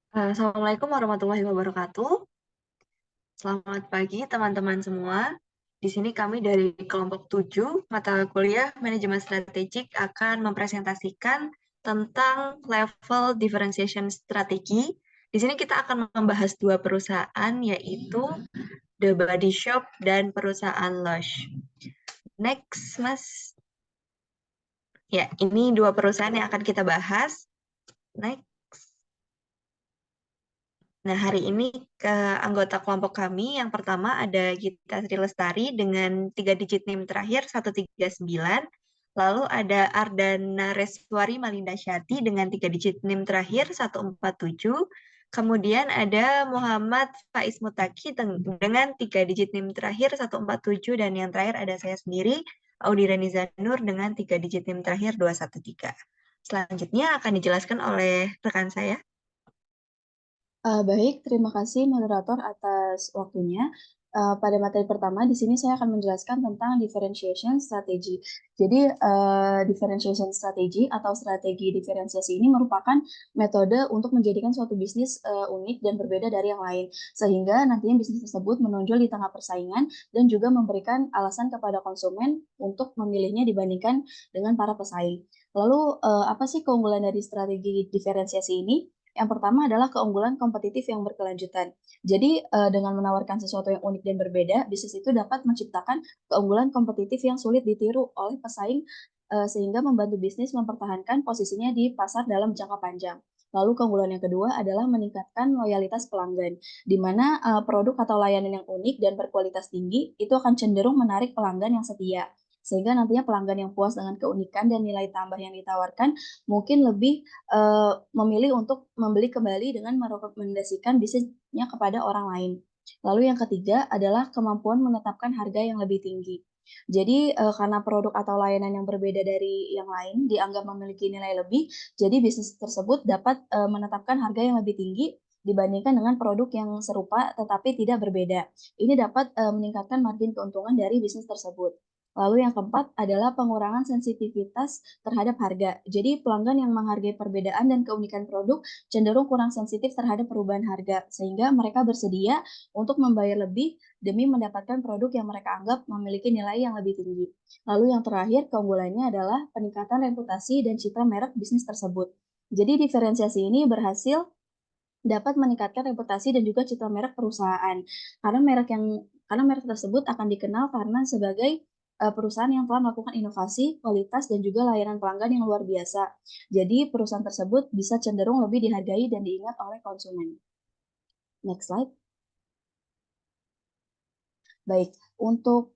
Assalamualaikum warahmatullahi wabarakatuh. Selamat pagi teman-teman semua. Di sini kami dari kelompok 7 mata kuliah Manajemen Strategik akan mempresentasikan tentang level differentiation strategi. Di sini kita akan membahas dua perusahaan, yaitu The Body Shop dan perusahaan Lush. Next, Mas. Ya, ini dua perusahaan yang akan kita bahas. Next. Nah, hari ini ke anggota kelompok kami yang pertama ada Gita Sri Lestari dengan 3 digit NIM terakhir 139. Lalu ada Ardana Reswari Malinda Syati dengan 3 digit NIM terakhir 147. Kemudian ada Muhammad Faiz Mutaki dengan 3 digit NIM terakhir 147. Dan yang terakhir ada saya sendiri, Audira Nizanur dengan 3 digit NIM terakhir 213. Selanjutnya akan dijelaskan oleh rekan saya. Baik, terima kasih moderator atas waktunya. Pada materi pertama, di sini saya akan menjelaskan tentang differentiation strategy. Jadi, differentiation strategy atau strategi diferensiasi ini merupakan metode untuk menjadikan suatu bisnis unik dan berbeda dari yang lain, sehingga nantinya bisnis tersebut menonjol di tengah persaingan dan juga memberikan alasan kepada konsumen untuk memilihnya dibandingkan dengan para pesaing. Lalu, apa sih keunggulan dari strategi diferensiasi ini? Yang pertama adalah keunggulan kompetitif yang berkelanjutan. Jadi, dengan menawarkan sesuatu yang unik dan berbeda, bisnis itu dapat menciptakan keunggulan kompetitif yang sulit ditiru oleh pesaing, sehingga membantu bisnis mempertahankan posisinya di pasar dalam jangka panjang. Lalu keunggulan yang kedua adalah meningkatkan loyalitas pelanggan, di mana produk atau layanan yang unik dan berkualitas tinggi itu akan cenderung menarik pelanggan yang setia. Sehingga nantinya pelanggan yang puas dengan keunikan dan nilai tambah yang ditawarkan mungkin lebih memilih untuk membeli kembali dengan merekomendasikan bisnisnya kepada orang lain. Lalu yang ketiga adalah kemampuan menetapkan harga yang lebih tinggi. Jadi karena produk atau layanan yang berbeda dari yang lain dianggap memiliki nilai lebih, jadi bisnis tersebut dapat menetapkan harga yang lebih tinggi dibandingkan dengan produk yang serupa tetapi tidak berbeda. Ini dapat meningkatkan margin keuntungan dari bisnis tersebut. Lalu yang keempat adalah pengurangan sensitivitas terhadap harga. Jadi pelanggan yang menghargai perbedaan dan keunikan produk cenderung kurang sensitif terhadap perubahan harga, sehingga mereka bersedia untuk membayar lebih demi mendapatkan produk yang mereka anggap memiliki nilai yang lebih tinggi. Lalu yang terakhir keunggulannya adalah peningkatan reputasi dan citra merek bisnis tersebut. Jadi diferensiasi ini berhasil dapat meningkatkan reputasi dan juga citra merek perusahaan. Karena merek tersebut akan dikenal karena sebagai perusahaan yang telah melakukan inovasi, kualitas, dan juga layanan pelanggan yang luar biasa. Jadi perusahaan tersebut bisa cenderung lebih dihargai dan diingat oleh konsumen. Next slide. Baik, untuk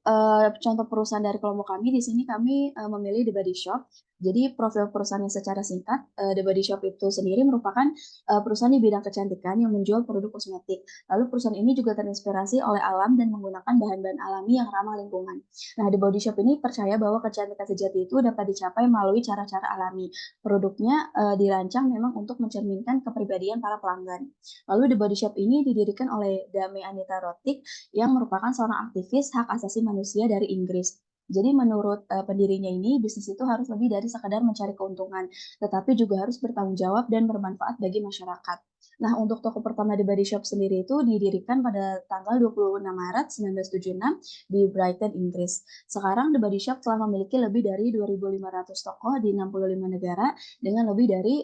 contoh perusahaan dari kelompok kami, di sini kami memilih The Body Shop. Jadi profil perusahaannya secara singkat, The Body Shop itu sendiri merupakan perusahaan di bidang kecantikan yang menjual produk kosmetik. Lalu perusahaan ini juga terinspirasi oleh alam dan menggunakan bahan-bahan alami yang ramah lingkungan. Nah, The Body Shop ini percaya bahwa kecantikan sejati itu dapat dicapai melalui cara-cara alami. Produknya dirancang memang untuk mencerminkan kepribadian para pelanggan. Lalu The Body Shop ini didirikan oleh Dame Anita Rotik yang merupakan seorang aktivis hak asasi manusia dari Inggris. Jadi menurut pendirinya ini, bisnis itu harus lebih dari sekadar mencari keuntungan, tetapi juga harus bertanggung jawab dan bermanfaat bagi masyarakat. Nah, untuk toko pertama The Body Shop sendiri itu didirikan pada tanggal 26 Maret 1976 di Brighton, Inggris. Sekarang The Body Shop telah memiliki lebih dari 2.500 toko di 65 negara dengan lebih dari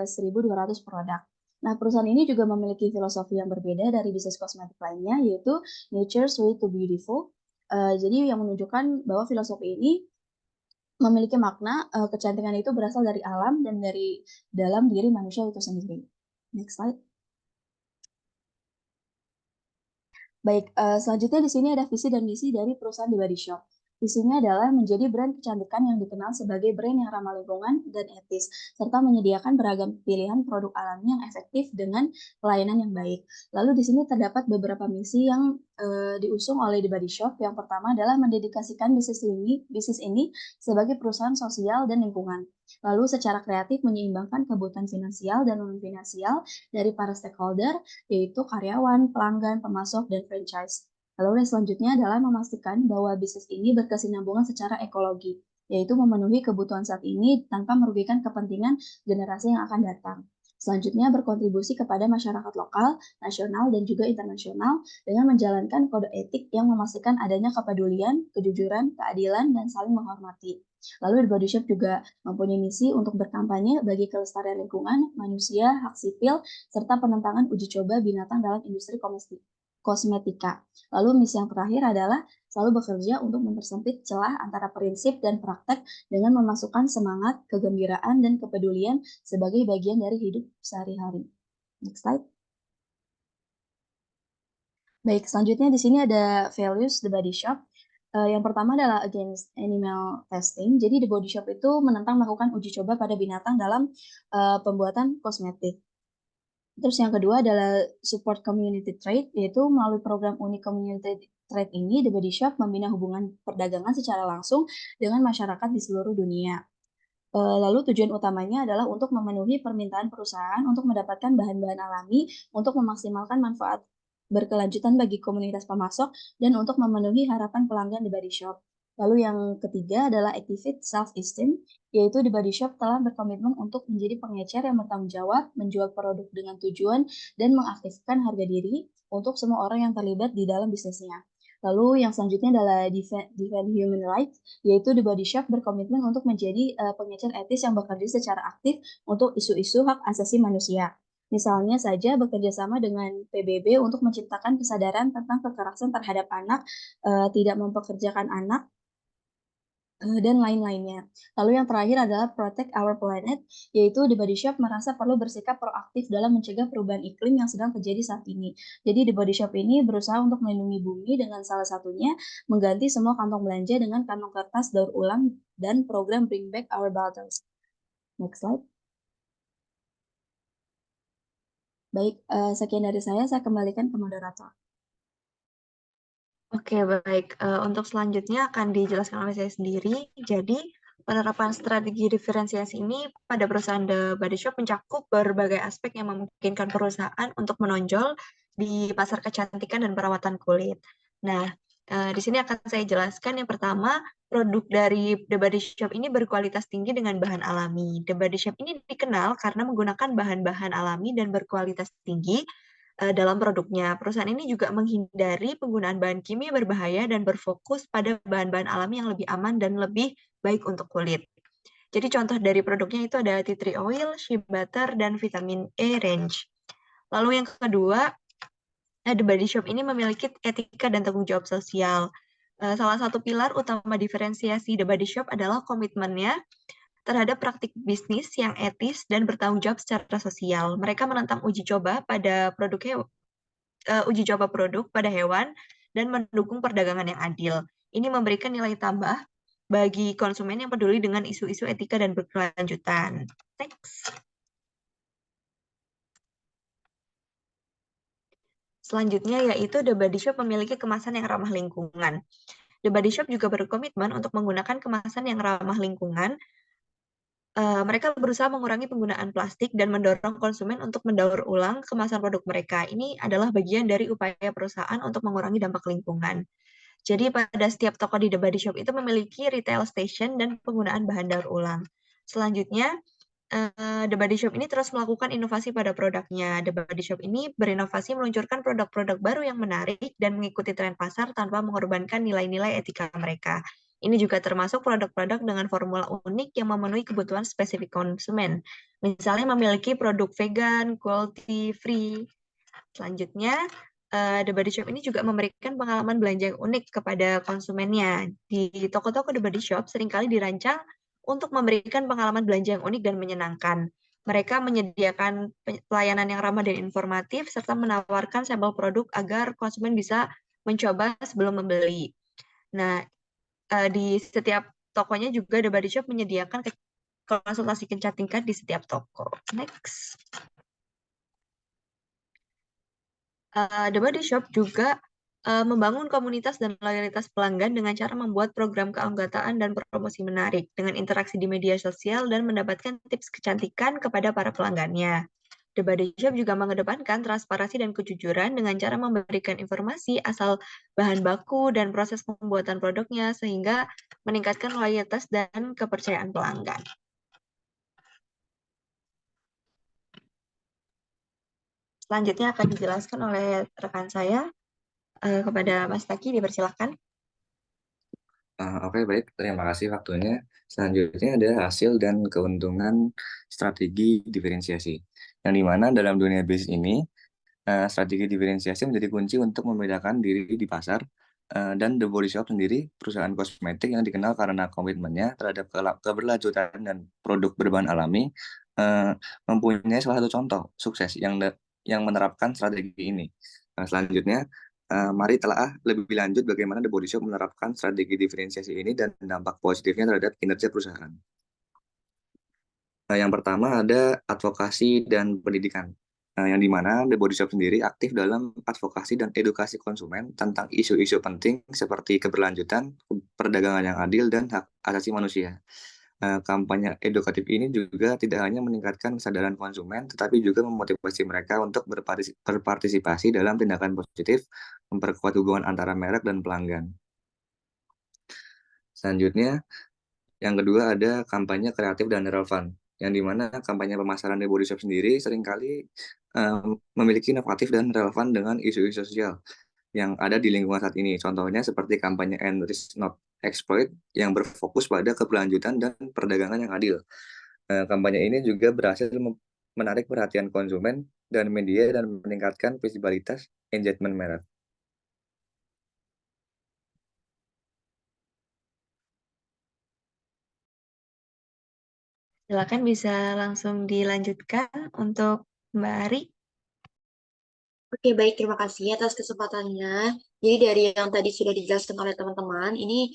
1.200 produk. Nah, perusahaan ini juga memiliki filosofi yang berbeda dari bisnis kosmetik lainnya, yaitu Nature's Way to Beautiful. Jadi yang menunjukkan bahwa filosofi ini memiliki makna kecantikan itu berasal dari alam dan dari dalam diri manusia itu sendiri. Next slide. Baik, selanjutnya di sini ada visi dan misi dari perusahaan The Body Shop. Visinya adalah menjadi brand kecantikan yang dikenal sebagai brand yang ramah lingkungan dan etis, serta menyediakan beragam pilihan produk alami yang efektif dengan pelayanan yang baik. Lalu di sini terdapat beberapa misi yang diusung oleh The Body Shop. Yang pertama adalah mendedikasikan bisnis ini sebagai perusahaan sosial dan lingkungan. Lalu secara kreatif menyeimbangkan kebutuhan finansial dan non-finansial dari para stakeholder, yaitu karyawan, pelanggan, pemasok, dan franchise. Lalu yang selanjutnya adalah memastikan bahwa bisnis ini berkesinambungan secara ekologi, yaitu memenuhi kebutuhan saat ini tanpa merugikan kepentingan generasi yang akan datang. Selanjutnya, berkontribusi kepada masyarakat lokal, nasional, dan juga internasional dengan menjalankan kode etik yang memastikan adanya kepedulian, kejujuran, keadilan, dan saling menghormati. Lalu The Body Shop juga mempunyai misi untuk berkampanye bagi kelestarian lingkungan, manusia, hak sipil, serta penentangan uji coba binatang dalam industri kosmetika. Lalu misi yang terakhir adalah selalu bekerja untuk mempersempit celah antara prinsip dan praktek dengan memasukkan semangat, kegembiraan, dan kepedulian sebagai bagian dari hidup sehari-hari. Next slide. Baik, selanjutnya di sini ada values The Body Shop. Yang pertama adalah against animal testing. Jadi The Body Shop itu menentang melakukan uji coba pada binatang dalam pembuatan kosmetik. Terus yang kedua adalah support community trade, yaitu melalui program unik community trade ini, The Body Shop membina hubungan perdagangan secara langsung dengan masyarakat di seluruh dunia. Lalu tujuan utamanya adalah untuk memenuhi permintaan perusahaan untuk mendapatkan bahan-bahan alami untuk memaksimalkan manfaat berkelanjutan bagi komunitas pemasok dan untuk memenuhi harapan pelanggan The Body Shop. Lalu yang ketiga adalah activate self-esteem, yaitu The Body Shop telah berkomitmen untuk menjadi pengecer yang bertanggung jawab, menjual produk dengan tujuan, dan mengaktifkan harga diri untuk semua orang yang terlibat di dalam bisnisnya. Lalu yang selanjutnya adalah defend human rights, yaitu The Body Shop berkomitmen untuk menjadi pengecer etis yang bekerja secara aktif untuk isu-isu hak asasi manusia. Misalnya saja bekerja sama dengan PBB untuk menciptakan kesadaran tentang kekerasan terhadap anak, tidak mempekerjakan anak, dan lain-lainnya. Lalu yang terakhir adalah protect our planet, yaitu The Body Shop merasa perlu bersikap proaktif dalam mencegah perubahan iklim yang sedang terjadi saat ini. Jadi The Body Shop ini berusaha untuk melindungi bumi dengan salah satunya mengganti semua kantong belanja dengan kantong kertas daur ulang dan program Bring Back Our Bottles. Next slide. Baik, sekian dari saya kembalikan ke moderator. Oke, baik. Untuk selanjutnya akan dijelaskan oleh saya sendiri. Jadi, penerapan strategi diferensiasi ini pada perusahaan The Body Shop mencakup berbagai aspek yang memungkinkan perusahaan untuk menonjol di pasar kecantikan dan perawatan kulit. Nah, di sini akan saya jelaskan yang pertama, produk dari The Body Shop ini berkualitas tinggi dengan bahan alami. The Body Shop ini dikenal karena menggunakan bahan-bahan alami dan berkualitas tinggi dalam produknya. Perusahaan ini juga menghindari penggunaan bahan kimia berbahaya dan berfokus pada bahan-bahan alami yang lebih aman dan lebih baik untuk kulit. Jadi contoh dari produknya itu ada tea tree oil, shea butter, dan vitamin E range. Lalu yang kedua, The Body Shop ini memiliki etika dan tanggung jawab sosial. Salah satu pilar utama diferensiasi The Body Shop adalah komitmennya terhadap praktik bisnis yang etis dan bertanggung jawab secara sosial. Mereka menentang uji coba produk pada hewan dan mendukung perdagangan yang adil. Ini memberikan nilai tambah bagi konsumen yang peduli dengan isu-isu etika dan berkelanjutan. Next. Selanjutnya yaitu The Body Shop memiliki kemasan yang ramah lingkungan. The Body Shop juga berkomitmen untuk menggunakan kemasan yang ramah lingkungan. Mereka berusaha mengurangi penggunaan plastik dan mendorong konsumen untuk mendaur ulang kemasan produk mereka. Ini adalah bagian dari upaya perusahaan untuk mengurangi dampak lingkungan. Jadi pada setiap toko di The Body Shop itu memiliki retail station dan penggunaan bahan daur ulang. Selanjutnya, The Body Shop ini terus melakukan inovasi pada produknya. The Body Shop ini berinovasi meluncurkan produk-produk baru yang menarik dan mengikuti tren pasar tanpa mengorbankan nilai-nilai etika mereka. Ini juga termasuk produk-produk dengan formula unik yang memenuhi kebutuhan spesifik konsumen. Misalnya memiliki produk vegan, cruelty free. Selanjutnya, The Body Shop ini juga memberikan pengalaman belanja yang unik kepada konsumennya. Di toko-toko The Body Shop seringkali dirancang untuk memberikan pengalaman belanja yang unik dan menyenangkan. Mereka menyediakan pelayanan yang ramah dan informatif, serta menawarkan sampel produk agar konsumen bisa mencoba sebelum membeli. Nah, di setiap tokonya juga The Body Shop menyediakan konsultasi kecantikan di setiap toko. Next. The Body Shop juga membangun komunitas dan loyalitas pelanggan dengan cara membuat program keanggotaan dan promosi menarik dengan interaksi di media sosial dan mendapatkan tips kecantikan kepada para pelanggannya. The Body Shop juga mengedepankan transparansi dan kejujuran dengan cara memberikan informasi asal bahan baku dan proses pembuatan produknya sehingga meningkatkan loyalitas dan kepercayaan pelanggan. selanjutnya akan dijelaskan oleh rekan saya. Kepada Mas Taki, dipersilakan. Oke, baik. Terima kasih waktunya. Selanjutnya ada hasil dan keuntungan strategi diferensiasi. Yang dimana dalam dunia bisnis ini, strategi diferensiasi menjadi kunci untuk membedakan diri di pasar. Dan The Body Shop sendiri, perusahaan kosmetik yang dikenal karena komitmennya terhadap keberlanjutan dan produk berbahan alami, mempunyai salah satu contoh sukses yang menerapkan strategi ini. Selanjutnya, mari telah lebih lanjut bagaimana The Body Shop menerapkan strategi diferensiasi ini dan dampak positifnya terhadap kinerja perusahaan. Yang pertama ada advokasi dan pendidikan, yang dimana The Body Shop sendiri aktif dalam advokasi dan edukasi konsumen tentang isu-isu penting seperti keberlanjutan, perdagangan yang adil, dan hak asasi manusia. Kampanye edukatif ini juga tidak hanya meningkatkan kesadaran konsumen, tetapi juga memotivasi mereka untuk berpartisipasi dalam tindakan positif, memperkuat hubungan antara merek dan pelanggan. Selanjutnya, yang kedua ada kampanye kreatif dan relevan, yang dimana kampanye pemasaran The Body Shop sendiri seringkali memiliki inovatif dan relevan dengan isu-isu sosial yang ada di lingkungan saat ini. Contohnya seperti kampanye End Risk Not Exploit yang berfokus pada keberlanjutan dan perdagangan yang adil. Kampanye ini juga berhasil menarik perhatian konsumen dan media dan meningkatkan visibilitas engagement merek. Silakan bisa langsung dilanjutkan untuk Mbak Ari. Oke, baik. Terima kasih atas kesempatannya. Jadi dari yang tadi sudah dijelaskan oleh teman-teman, ini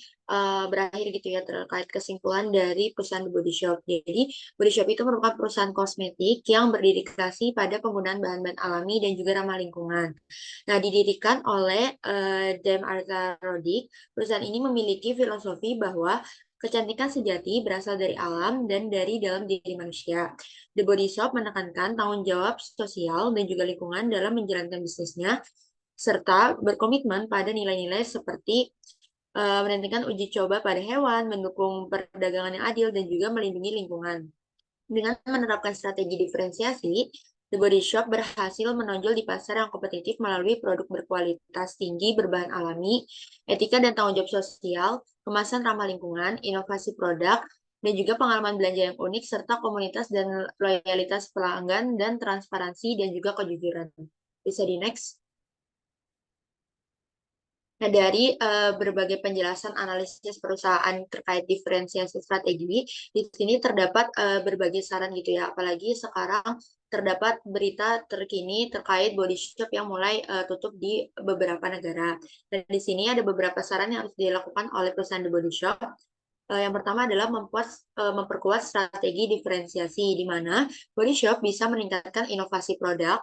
berakhir gitu ya terkait kesimpulan dari perusahaan The Body Shop. Jadi Body Shop itu merupakan perusahaan kosmetik yang berdedikasi pada penggunaan bahan-bahan alami dan juga ramah lingkungan. Nah, didirikan oleh Dame Arta Roddick, perusahaan ini memiliki filosofi bahwa kecantikan sejati berasal dari alam dan dari dalam diri manusia. The Body Shop menekankan tanggung jawab sosial dan juga lingkungan dalam menjalankan bisnisnya, serta berkomitmen pada nilai-nilai seperti menentukan uji coba pada hewan, mendukung perdagangan yang adil, dan juga melindungi lingkungan. Dengan menerapkan strategi diferensiasi, The Body Shop berhasil menonjol di pasar yang kompetitif melalui produk berkualitas tinggi, berbahan alami, etika dan tanggung jawab sosial, kemasan ramah lingkungan, inovasi produk, dan juga pengalaman belanja yang unik, serta komunitas dan loyalitas pelanggan, dan transparansi dan juga kejujuran. Bisa di next. Nah, dari berbagai penjelasan analisis perusahaan terkait diferensiasi strategi, di sini terdapat berbagai saran gitu ya. Apalagi sekarang terdapat berita terkini terkait Body Shop yang mulai tutup di beberapa negara. Dan di sini ada beberapa saran yang harus dilakukan oleh perusahaan The Body Shop. Yang pertama adalah memperkuat strategi diferensiasi, di mana Body Shop bisa meningkatkan inovasi produk,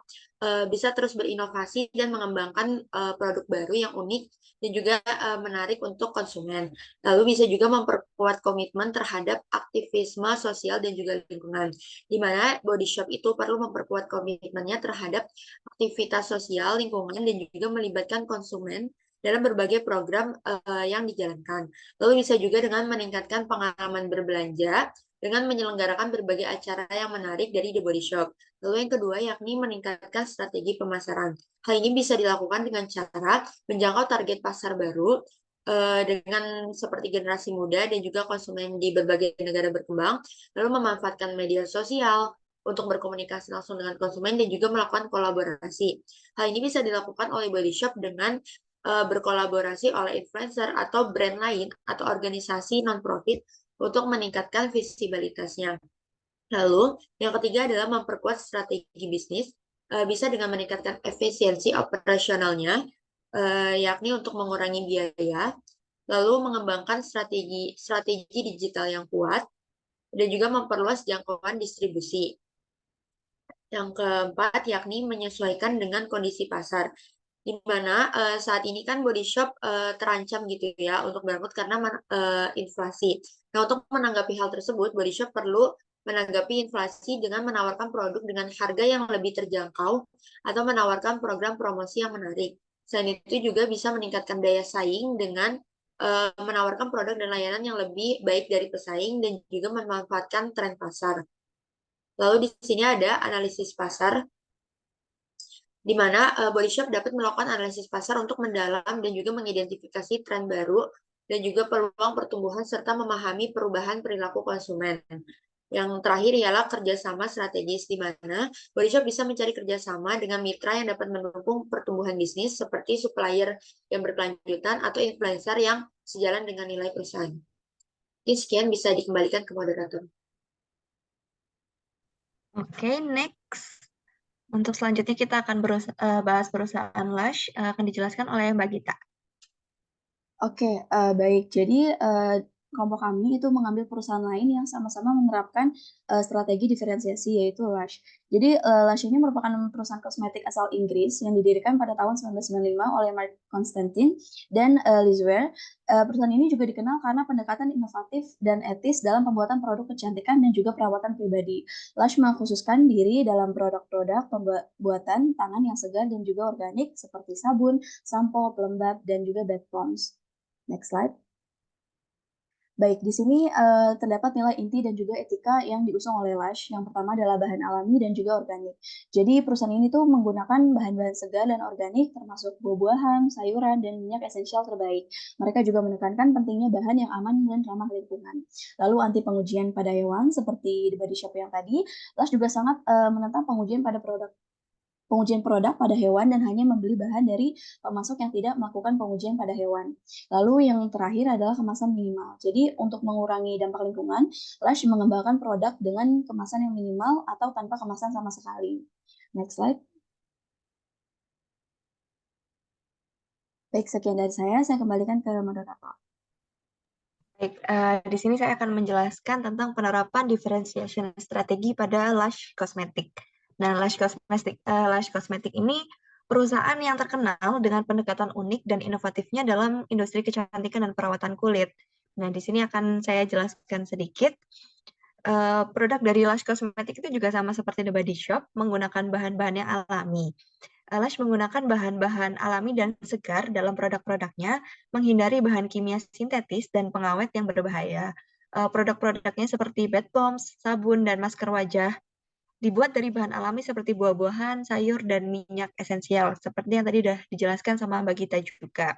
bisa terus berinovasi dan mengembangkan produk baru yang unik dan juga menarik untuk konsumen. Lalu bisa juga memperkuat komitmen terhadap aktivisme sosial dan juga lingkungan, di mana Body Shop itu perlu memperkuat komitmennya terhadap aktivitas sosial, lingkungan, dan juga melibatkan konsumen dalam berbagai program yang dijalankan. Lalu bisa juga dengan meningkatkan pengalaman berbelanja dengan menyelenggarakan berbagai acara yang menarik dari The Body Shop. Lalu yang kedua yakni meningkatkan strategi pemasaran. Hal ini bisa dilakukan dengan cara menjangkau target pasar baru dengan seperti generasi muda dan juga konsumen di berbagai negara berkembang, lalu memanfaatkan media sosial untuk berkomunikasi langsung dengan konsumen dan juga melakukan kolaborasi. Hal ini bisa dilakukan oleh Body Shop dengan berkolaborasi oleh influencer atau brand lain atau organisasi non-profit untuk meningkatkan visibilitasnya. Lalu, yang ketiga adalah memperkuat strategi bisnis, bisa dengan meningkatkan efisiensi operasionalnya, yakni untuk mengurangi biaya, lalu mengembangkan strategi digital yang kuat, dan juga memperluas jangkauan distribusi. Yang keempat, yakni menyesuaikan dengan kondisi pasar, di mana saat ini kan Body Shop terancam gitu ya untuk bangkrut karena inflasi. Nah, untuk menanggapi hal tersebut, Body Shop perlu menanggapi inflasi dengan menawarkan produk dengan harga yang lebih terjangkau atau menawarkan program promosi yang menarik. Selain itu juga bisa meningkatkan daya saing dengan menawarkan produk dan layanan yang lebih baik dari pesaing dan juga memanfaatkan tren pasar. Lalu di sini ada analisis pasar. di mana Body Shop dapat melakukan analisis pasar untuk mendalam dan juga mengidentifikasi tren baru dan juga peluang pertumbuhan serta memahami perubahan perilaku konsumen. Yang terakhir ialah kerjasama strategis, di mana Body Shop bisa mencari kerjasama dengan mitra yang dapat mendukung pertumbuhan bisnis seperti supplier yang berkelanjutan atau influencer yang sejalan dengan nilai perusahaan. Mungkin sekian, bisa dikembalikan ke moderator. Oke, next. Untuk selanjutnya kita akan bahas perusahaan Lush, akan dijelaskan oleh Mbak Gita. Oke, baik. Jadi, kelompok kami itu mengambil perusahaan lain yang sama-sama menerapkan strategi diferensiasi, yaitu Lush. Jadi, Lush ini merupakan perusahaan kosmetik asal Inggris yang didirikan pada tahun 1995 oleh Mark Constantine dan Liz Ware. Perusahaan ini juga dikenal karena pendekatan inovatif dan etis dalam pembuatan produk kecantikan dan juga perawatan pribadi. Lush mengkhususkan diri dalam produk-produk pembuatan tangan yang segar dan juga organik seperti sabun, sampo, pelembab, dan juga bath bombs. Next slide. Baik, di sini terdapat nilai inti dan juga etika yang diusung oleh Lush. Yang pertama adalah bahan alami dan juga organik. Jadi perusahaan ini tuh menggunakan bahan-bahan segar dan organik termasuk buah-buahan, sayuran, dan minyak esensial terbaik. Mereka juga menekankan pentingnya bahan yang aman dan ramah lingkungan. Lalu anti pengujian pada hewan seperti di Body Shop yang tadi, Lush juga sangat menentang pengujian produk pada hewan dan hanya membeli bahan dari pemasok yang tidak melakukan pengujian pada hewan. Lalu yang terakhir adalah kemasan minimal. Jadi untuk mengurangi dampak lingkungan, Lush mengembangkan produk dengan kemasan yang minimal atau tanpa kemasan sama sekali. Next slide. Baik, sekian dari saya kembalikan ke moderator. Baik, di sini saya akan menjelaskan tentang penerapan differentiation strategi pada Lush Cosmetic. Nah, Lush Cosmetic ini perusahaan yang terkenal dengan pendekatan unik dan inovatifnya dalam industri kecantikan dan perawatan kulit. Nah, di sini akan saya jelaskan sedikit. Produk dari Lush Cosmetic itu juga sama seperti The Body Shop, menggunakan bahan-bahan yang alami. Lush menggunakan bahan-bahan alami dan segar dalam produk-produknya, menghindari bahan kimia sintetis dan pengawet yang berbahaya. Produk-produknya seperti bath bombs, sabun, dan masker wajah dibuat dari bahan alami seperti buah-buahan, sayur, dan minyak esensial, seperti yang tadi sudah dijelaskan sama Mbak Gita juga.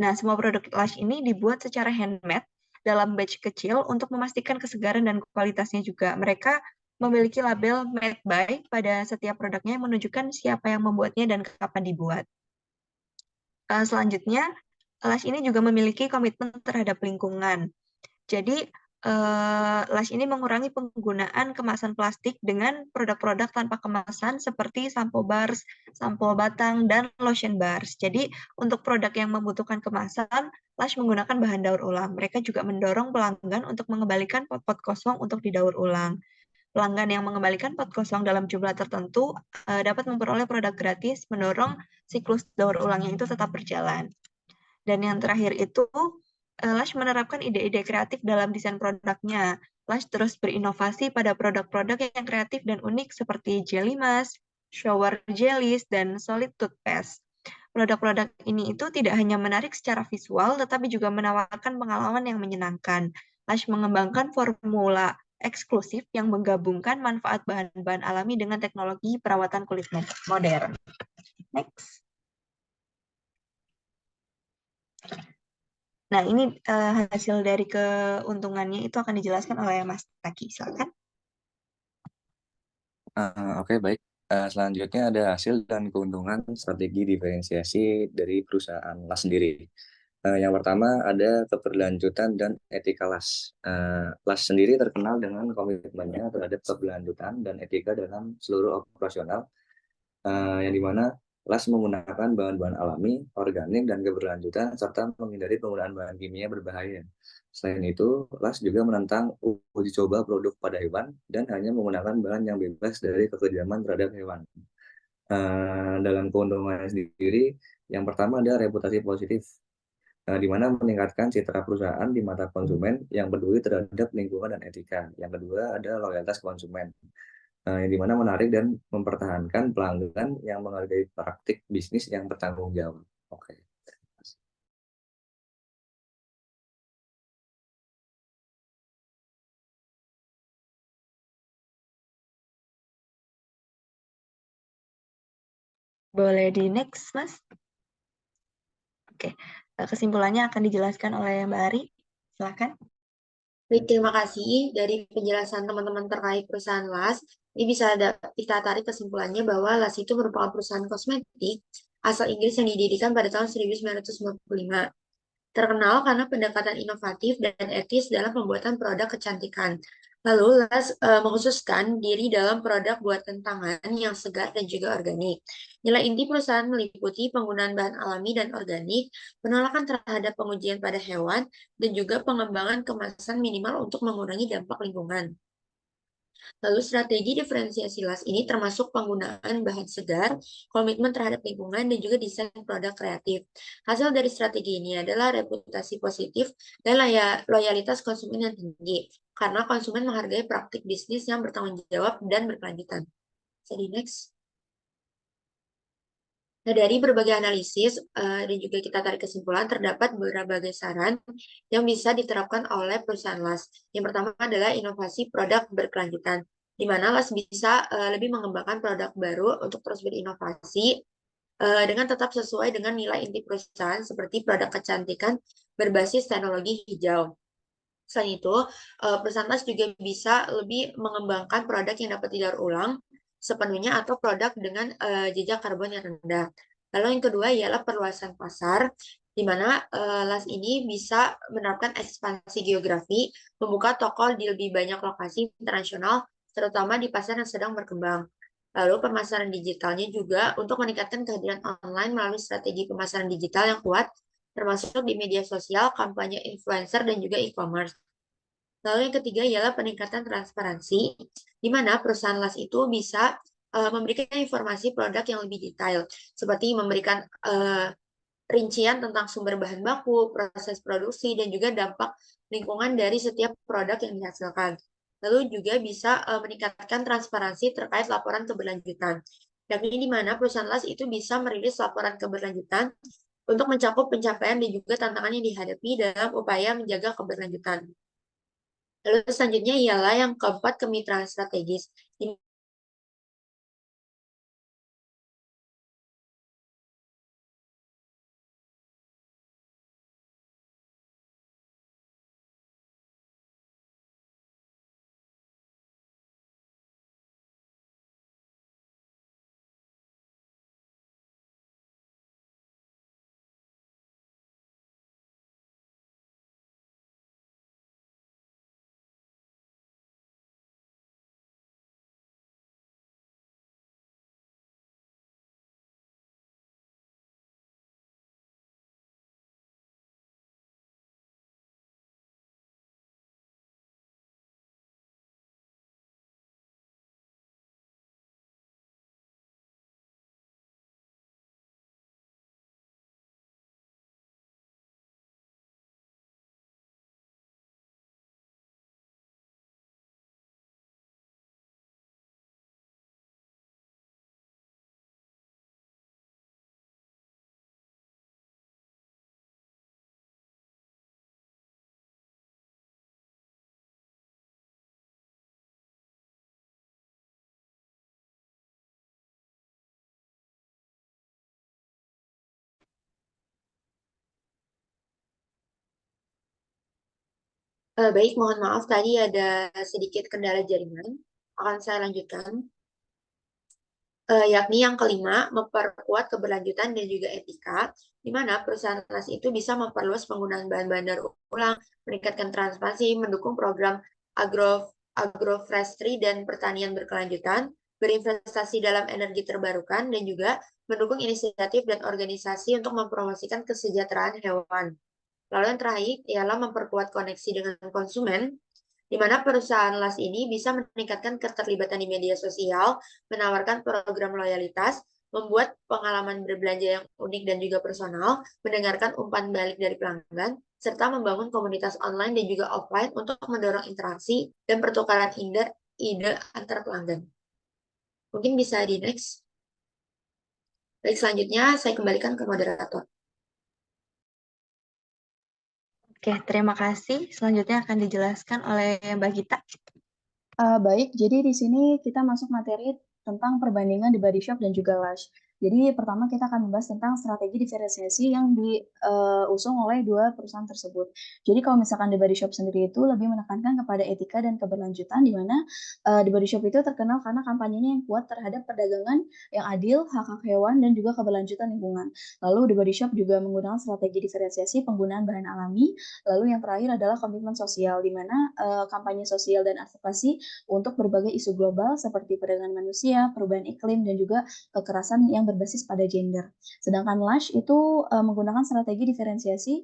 Nah, semua produk Lush ini dibuat secara handmade dalam batch kecil untuk memastikan kesegaran dan kualitasnya juga. Mereka memiliki label made by pada setiap produknya yang menunjukkan siapa yang membuatnya dan kapan dibuat. Selanjutnya, Lush ini juga memiliki komitmen terhadap lingkungan. Jadi, Lush ini mengurangi penggunaan kemasan plastik dengan produk-produk tanpa kemasan seperti sampo bars, sampo batang, dan lotion bars. Jadi, untuk produk yang membutuhkan kemasan, Lush menggunakan bahan daur ulang. Mereka juga mendorong pelanggan untuk mengembalikan pot-pot kosong untuk didaur ulang. Pelanggan yang mengembalikan pot kosong dalam jumlah tertentu dapat memperoleh produk gratis, mendorong siklus daur ulangnya itu tetap berjalan. Dan yang terakhir itu, Lush menerapkan ide-ide kreatif dalam desain produknya. Lush terus berinovasi pada produk-produk yang kreatif dan unik seperti jelly mask, shower jellies, dan solid toothpaste. Produk-produk ini itu tidak hanya menarik secara visual, tetapi juga menawarkan pengalaman yang menyenangkan. Lush mengembangkan formula eksklusif yang menggabungkan manfaat bahan-bahan alami dengan teknologi perawatan kulit modern. Next. Nah, ini hasil dari keuntungannya itu akan dijelaskan oleh Mas Taki. Silakan. Oke, baik. Selanjutnya ada hasil dan keuntungan strategi diferensiasi dari perusahaan Lush sendiri. Yang pertama ada keberlanjutan dan etika Lush. Lush sendiri terkenal dengan komitmennya terhadap keberlanjutan dan etika dalam seluruh operasional, yang dimana Lush menggunakan bahan-bahan alami, organik, dan keberlanjutan, serta menghindari penggunaan bahan kimia berbahaya. Selain itu, Lush juga menentang uji coba produk pada hewan dan hanya menggunakan bahan yang bebas dari kekejaman terhadap hewan. Dalam keuntungannya sendiri, yang pertama ada reputasi positif, di mana meningkatkan citra perusahaan di mata konsumen yang peduli terhadap lingkungan dan etika. Yang kedua ada loyalitas konsumen, yang dimana menarik dan mempertahankan pelanggan yang menghargai praktik bisnis yang bertanggung jawab. Oke. Boleh di next, Mas? Oke, kesimpulannya akan dijelaskan oleh Mbak Ari. Silakan. Baik, terima kasih dari penjelasan teman-teman terkait perusahaan LAS. Ini bisa kita tarik kesimpulannya bahwa LAS itu merupakan perusahaan kosmetik asal Inggris yang didirikan pada tahun 1995. Terkenal karena pendekatan inovatif dan etis dalam pembuatan produk kecantikan. Lalu, LAS mengkhususkan diri dalam produk buatan tangan yang segar dan juga organik. Nilai inti perusahaan meliputi penggunaan bahan alami dan organik, penolakan terhadap pengujian pada hewan, dan juga pengembangan kemasan minimal untuk mengurangi dampak lingkungan. Lalu strategi diferensiasi LAS ini termasuk penggunaan bahan segar, komitmen terhadap lingkungan, dan juga desain produk kreatif. Hasil dari strategi ini adalah reputasi positif dan loyalitas konsumen yang tinggi, karena konsumen menghargai praktik bisnis yang bertanggung jawab dan berkelanjutan. Jadi next. Nah, dari berbagai analisis dan juga kita tarik kesimpulan, terdapat berbagai saran yang bisa diterapkan oleh perusahaan LAS. Yang pertama adalah inovasi produk berkelanjutan, di mana LAS bisa lebih mengembangkan produk baru untuk terus berinovasi dengan tetap sesuai dengan nilai inti perusahaan seperti produk kecantikan berbasis teknologi hijau. Selain itu, perusahaan LAS juga bisa lebih mengembangkan produk yang dapat didaur ulang sepenuhnya atau produk dengan jejak karbon yang rendah. Lalu yang kedua ialah perluasan pasar, di mana LAS ini bisa menerapkan ekspansi geografi, membuka toko di lebih banyak lokasi internasional, terutama di pasar yang sedang berkembang. Lalu pemasaran digitalnya juga untuk meningkatkan kehadiran online melalui strategi pemasaran digital yang kuat, termasuk di media sosial, kampanye influencer, dan juga e-commerce. Lalu yang ketiga ialah peningkatan transparansi, di mana perusahaan LAS itu bisa memberikan informasi produk yang lebih detail, seperti memberikan rincian tentang sumber bahan baku, proses produksi, dan juga dampak lingkungan dari setiap produk yang dihasilkan. Lalu juga bisa meningkatkan transparansi terkait laporan keberlanjutan, yakni di mana perusahaan LAS itu bisa merilis laporan keberlanjutan untuk mencakup pencapaian dan juga tantangan yang dihadapi dalam upaya menjaga keberlanjutan. Lalu selanjutnya ialah yang keempat, kemitraan strategis. Baik, mohon maaf tadi ada sedikit kendala jaringan. Akan saya lanjutkan. Yakni yang kelima, memperkuat keberlanjutan dan juga etika, di mana perusahaan LAS itu bisa memperluas penggunaan bahan-bahan daur ulang, meningkatkan transparansi, mendukung program agroforestry dan pertanian berkelanjutan, berinvestasi dalam energi terbarukan, dan juga mendukung inisiatif dan organisasi untuk mempromosikan kesejahteraan hewan. Lalu yang terakhir ialah memperkuat koneksi dengan konsumen, di mana perusahaan LAS ini bisa meningkatkan keterlibatan di media sosial, menawarkan program loyalitas, membuat pengalaman berbelanja yang unik dan juga personal, mendengarkan umpan balik dari pelanggan, serta membangun komunitas online dan juga offline untuk mendorong interaksi dan pertukaran ide antar pelanggan. Mungkin bisa di next. Baik, selanjutnya saya kembalikan ke moderator. Oke, terima kasih. Selanjutnya akan dijelaskan oleh Mbak Gita. Baik, jadi di sini kita masuk materi tentang perbandingan The Body Shop dan juga Lush. Jadi pertama kita akan membahas tentang strategi diferensiasi yang diusung oleh dua perusahaan tersebut. Jadi kalau misalkan The Body Shop sendiri itu lebih menekankan kepada etika dan keberlanjutan, di mana The Body Shop itu terkenal karena kampanyenya yang kuat terhadap perdagangan yang adil, hak-hak hewan, dan juga keberlanjutan lingkungan. Lalu The Body Shop juga menggunakan strategi diferensiasi penggunaan bahan alami. Lalu yang terakhir adalah komitmen sosial, di mana kampanye sosial dan advokasi untuk berbagai isu global seperti perdagangan manusia, perubahan iklim, dan juga kekerasan yang berbasis pada gender. Sedangkan Lush itu menggunakan strategi diferensiasi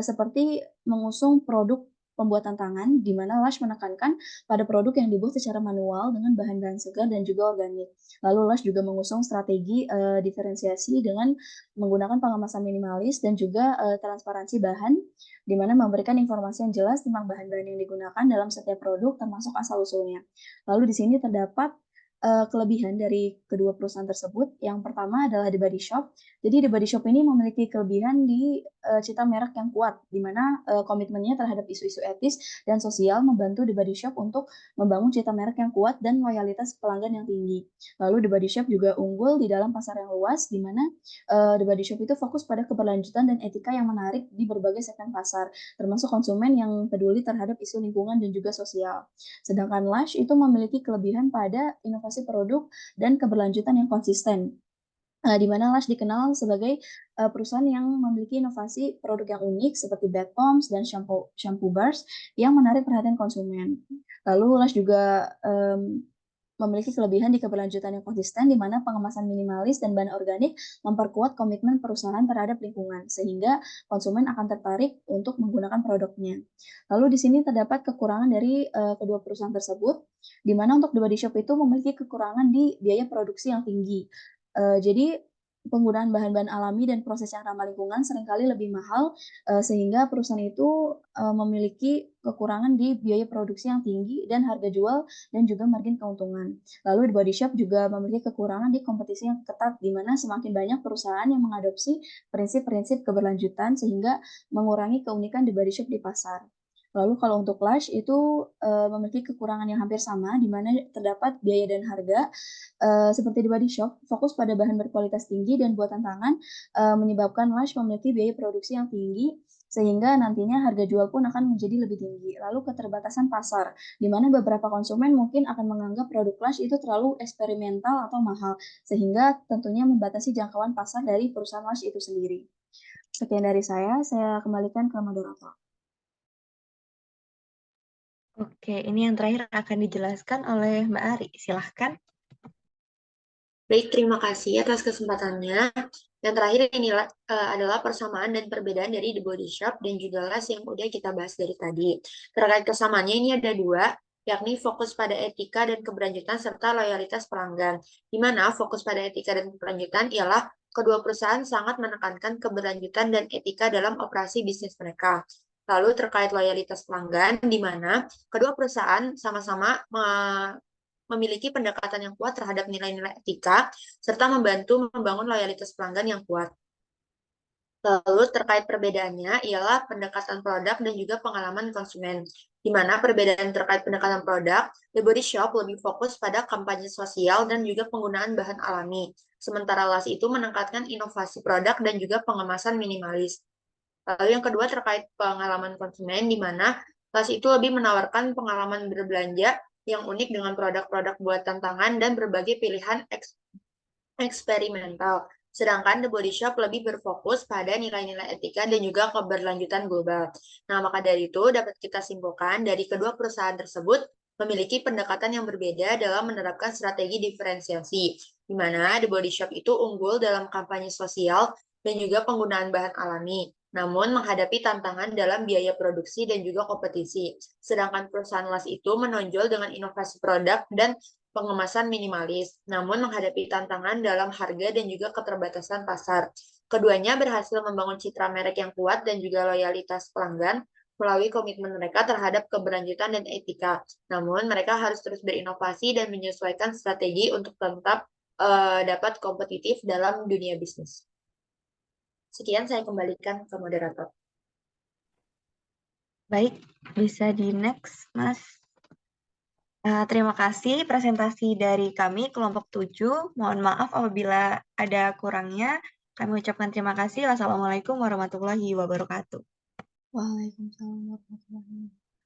seperti mengusung produk pembuatan tangan, di mana Lush menekankan pada produk yang dibuat secara manual dengan bahan-bahan segar dan juga organik. Lalu Lush juga mengusung strategi diferensiasi dengan menggunakan pengemasan minimalis dan juga transparansi bahan, di mana memberikan informasi yang jelas tentang bahan-bahan yang digunakan dalam setiap produk, termasuk asal-usulnya. Lalu di sini terdapat kelebihan dari kedua perusahaan tersebut. Yang pertama adalah The Body Shop. Jadi The Body Shop ini memiliki kelebihan di citra merek yang kuat, di mana komitmennya terhadap isu-isu etis dan sosial membantu The Body Shop untuk membangun citra merek yang kuat dan loyalitas pelanggan yang tinggi. Lalu The Body Shop juga unggul di dalam pasar yang luas, di mana The Body Shop itu fokus pada keberlanjutan dan etika yang menarik di berbagai segmen pasar, termasuk konsumen yang peduli terhadap isu lingkungan dan juga sosial. Sedangkan Lush itu memiliki kelebihan pada inovasi produk dan keberlanjutan yang konsisten, di mana Lush dikenal sebagai perusahaan yang memiliki inovasi produk yang unik seperti bath bombs dan shampoo bars yang menarik perhatian konsumen. Lalu Lush juga memiliki kelebihan di keberlanjutan yang konsisten, di mana pengemasan minimalis dan bahan organik memperkuat komitmen perusahaan terhadap lingkungan, sehingga konsumen akan tertarik untuk menggunakan produknya. Lalu di sini terdapat kekurangan dari kedua perusahaan tersebut, di mana untuk The Body Shop itu memiliki kekurangan di biaya produksi yang tinggi. Jadi penggunaan bahan-bahan alami dan proses yang ramah lingkungan seringkali lebih mahal, sehingga perusahaan itu memiliki kekurangan di biaya produksi yang tinggi dan harga jual dan juga margin keuntungan. Lalu The Body Shop juga memiliki kekurangan di kompetisi yang ketat, di mana semakin banyak perusahaan yang mengadopsi prinsip-prinsip keberlanjutan sehingga mengurangi keunikan The Body Shop di pasar. Lalu kalau untuk Lush itu memiliki kekurangan yang hampir sama, di mana terdapat biaya dan harga. Seperti The Body Shop, fokus pada bahan berkualitas tinggi dan buatan tangan menyebabkan Lush memiliki biaya produksi yang tinggi, sehingga nantinya harga jual pun akan menjadi lebih tinggi. Lalu keterbatasan pasar, di mana beberapa konsumen mungkin akan menganggap produk Lush itu terlalu eksperimental atau mahal, sehingga tentunya membatasi jangkauan pasar dari perusahaan Lush itu sendiri. Sekian dari saya kembalikan ke moderator. Oke, ini yang terakhir akan dijelaskan oleh Mbak Ari. Silahkan. Baik, terima kasih atas kesempatannya. Yang terakhir inilah adalah persamaan dan perbedaan dari The Body Shop dan juga Lush yang udah kita bahas dari tadi. Terkait kesamaannya ini ada dua, yakni fokus pada etika dan keberlanjutan serta loyalitas pelanggan. Di mana fokus pada etika dan keberlanjutan ialah kedua perusahaan sangat menekankan keberlanjutan dan etika dalam operasi bisnis mereka. Lalu terkait loyalitas pelanggan, di mana kedua perusahaan sama-sama memiliki pendekatan yang kuat terhadap nilai-nilai etika, serta membantu membangun loyalitas pelanggan yang kuat. Lalu terkait perbedaannya ialah pendekatan produk dan juga pengalaman konsumen. Di mana perbedaan terkait pendekatan produk, The Body Shop lebih fokus pada kampanye sosial dan juga penggunaan bahan alami. Sementara Lush itu menekankan inovasi produk dan juga pengemasan minimalis. Lalu yang kedua terkait pengalaman konsumen, di mana Lush itu lebih menawarkan pengalaman berbelanja yang unik dengan produk-produk buatan tangan dan berbagai pilihan eksperimental. Sedangkan The Body Shop lebih berfokus pada nilai-nilai etika dan juga keberlanjutan global. Nah, maka dari itu dapat kita simpulkan dari kedua perusahaan tersebut memiliki pendekatan yang berbeda dalam menerapkan strategi diferensiasi, di mana The Body Shop itu unggul dalam kampanye sosial dan juga penggunaan bahan alami, namun menghadapi tantangan dalam biaya produksi dan juga kompetisi. Sedangkan perusahaan Lush itu menonjol dengan inovasi produk dan pengemasan minimalis, namun menghadapi tantangan dalam harga dan juga keterbatasan pasar. Keduanya berhasil membangun citra merek yang kuat dan juga loyalitas pelanggan melalui komitmen mereka terhadap keberlanjutan dan etika. Namun, mereka harus terus berinovasi dan menyesuaikan strategi untuk tetap dapat kompetitif dalam dunia bisnis. Sekian saya kembalikan ke moderator. Baik, bisa di next, Mas. Terima kasih presentasi dari kami kelompok 7. Mohon maaf apabila ada kurangnya. Kami ucapkan terima kasih. Wassalamualaikum warahmatullahi wabarakatuh. Waalaikumsalam warahmatullahi wabarakatuh.